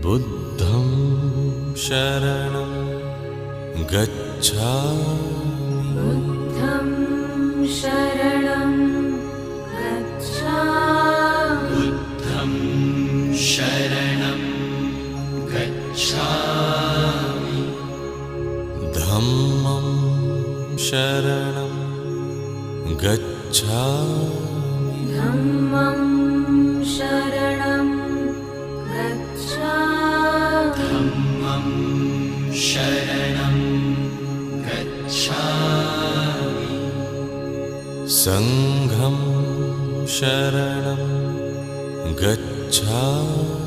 बुद्धं शरणं गच्छामि बुद्धं शरणं गच्छामि बुद्धं शरणं गच्छामि धम्मं शरणं गच्छामि धम्मं शरणं गच्छामि धम्मं शरणं गच्छामि संघं शरणं गच्छामि